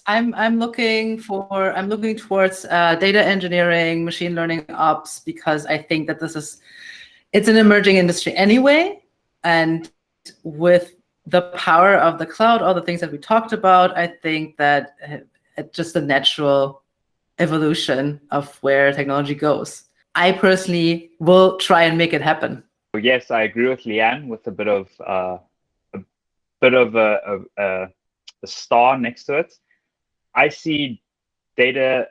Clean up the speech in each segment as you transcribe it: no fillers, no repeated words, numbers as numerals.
I'm looking towards data engineering, machine learning ops, because I think that it's an emerging industry anyway. And with the power of the cloud, all the things that we talked about, I think that it's just a natural evolution of where technology goes. I personally will try and make it happen. Yes, I agree with Lian with a bit of a star next to it. I see data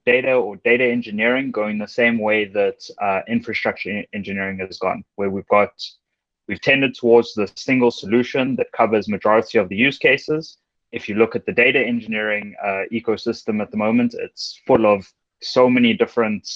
data engineering going the same way that infrastructure engineering has gone, where we've tended towards the single solution that covers majority of the use cases. If you look at the data engineering ecosystem at the moment, it's full of so many different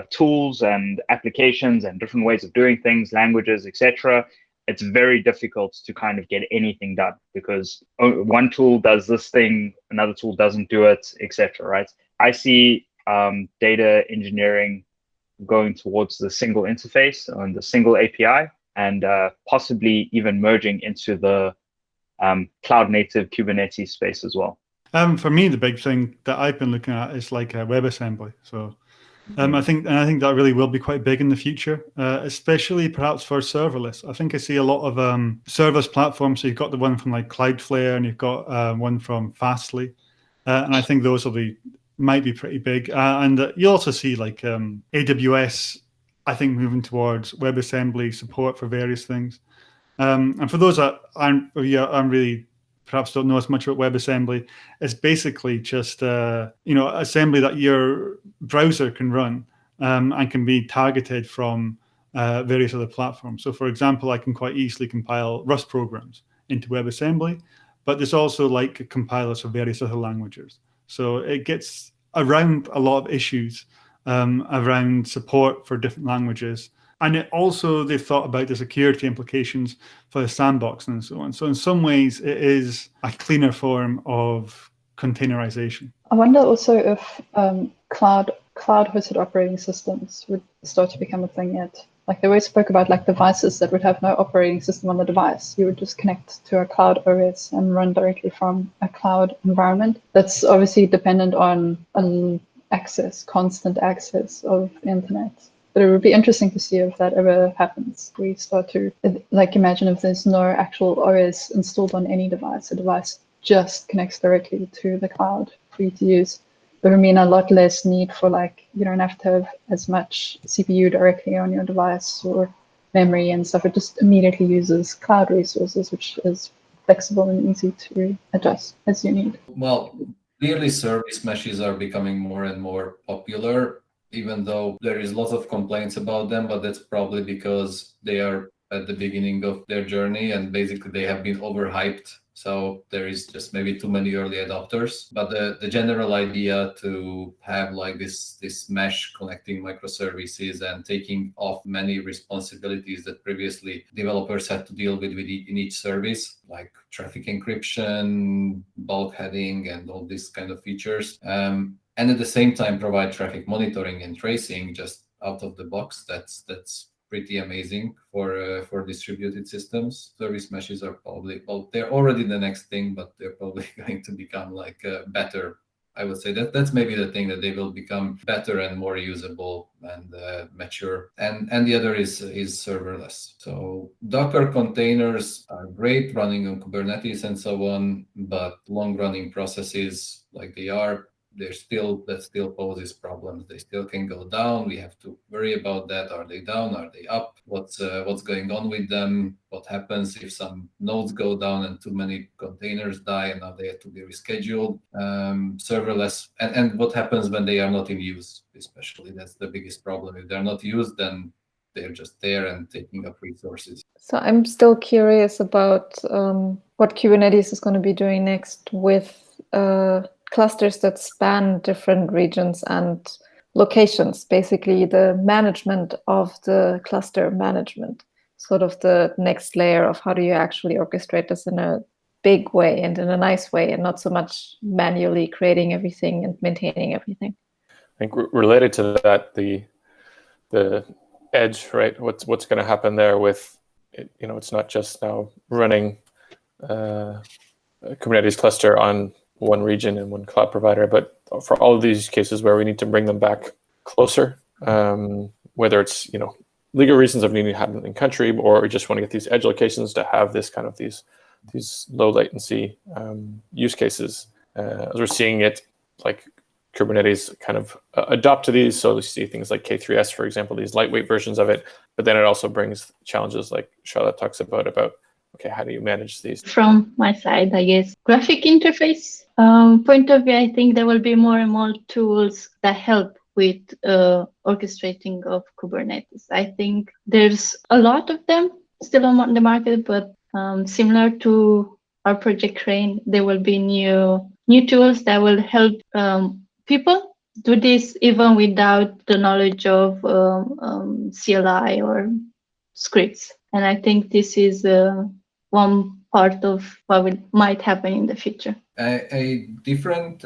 tools and applications and different ways of doing things, languages, etc. It's very difficult to kind of get anything done because one tool does this thing, another tool doesn't do it, etc. Right? I see data engineering going towards the single interface and the single API, and possibly even merging into the cloud native Kubernetes space as well. For me, the big thing that I've been looking at is like WebAssembly. So I think that really will be quite big in the future, especially perhaps for serverless. I think I see a lot of serverless platforms. So you've got the one from like Cloudflare, and you've got one from Fastly, and I think those might be pretty big. And you also see like AWS, I think, moving towards WebAssembly support for various things. And for those that aren't really perhaps don't know as much about WebAssembly, it's basically just assembly that your browser can run and can be targeted from various other platforms. So for example, I can quite easily compile Rust programs into WebAssembly, but there's also like compilers for various other languages. So it gets around a lot of issues around support for different languages. And they've thought about the security implications for the sandbox and so on. So in some ways, it is a cleaner form of containerization. I wonder also if cloud-hosted operating systems would start to become a thing yet. Like they always spoke about like devices that would have no operating system on the device. You would just connect to a cloud OS and run directly from a cloud environment. That's obviously dependent on constant access of the internet. But it would be interesting to see if that ever happens. We start to imagine if there's no actual OS installed on any device, a device just connects directly to the cloud for you to use. It would mean a lot less need for you don't have to have as much CPU directly on your device or memory and stuff. It just immediately uses cloud resources, which is flexible and easy to adjust as you need. Well, clearly service meshes are becoming more and more popular, even though there is lots of complaints about them, but that's probably because they are at the beginning of their journey and basically they have been overhyped. So there is just maybe too many early adopters. But the general idea to have like this mesh connecting microservices and taking off many responsibilities that previously developers had to deal with in each service, like traffic encryption, bulk heading, and all these kind of features. And at the same time provide traffic monitoring and tracing just out of the box. That's pretty amazing for distributed systems. Service meshes are probably, they're already the next thing, but they're probably going to become better. I would say that's maybe the thing, that they will become better and more usable and mature. And the other is serverless. So Docker containers are great running on Kubernetes and so on, but long running processes like that still poses problems. They still can go down. We have to worry about that. Are they down? Are they up? What's going on with them? What happens if some nodes go down and too many containers die and now they have to be rescheduled? Serverless, and what happens when they are not in use? Especially, that's the biggest problem. If they're not used, then they're just there and taking up resources. So I'm still curious about what Kubernetes is going to be doing next with clusters that span different regions and locations, basically the management of the cluster management, sort of the next layer of how do you actually orchestrate this in a big way and in a nice way, and not so much manually creating everything and maintaining everything. I think related to that, the edge, right? What's going to happen there with, it's not just now running a Kubernetes cluster on one region and one cloud provider, but for all of these cases where we need to bring them back closer, whether it's legal reasons of needing to have them in country, or we just want to get these edge locations to have this kind of these low latency use cases. As we're seeing it, like Kubernetes kind of adopt to these. So we see things like K3S, for example, these lightweight versions of it, but then it also brings challenges like Charlotte talks about, okay, how do you manage these? From my side, I guess, graphic interface point of view, I think there will be more and more tools that help with orchestrating of Kubernetes. I think there's a lot of them still on the market, but similar to our project Crane, there will be new tools that will help people do this even without the knowledge of CLI or scripts. And I think this is one part of what might happen in the future. A different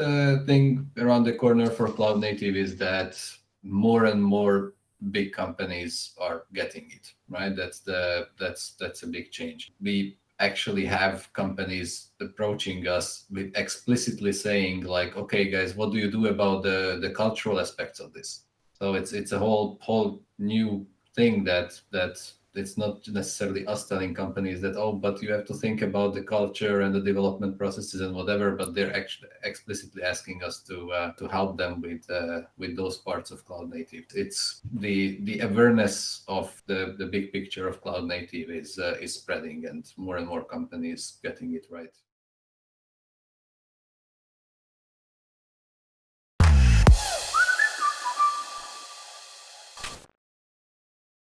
thing around the corner for cloud native is that more and more big companies are getting it, right? That's a big change. We actually have companies approaching us with explicitly saying like, okay, guys, what do you do about the cultural aspects of this? So it's a whole new thing that it's not necessarily us telling companies that, oh, but you have to think about the culture and the development processes and whatever, but they're actually explicitly asking us to help them with those parts of cloud native. It's the awareness of the big picture of cloud native is spreading, and more companies getting it right.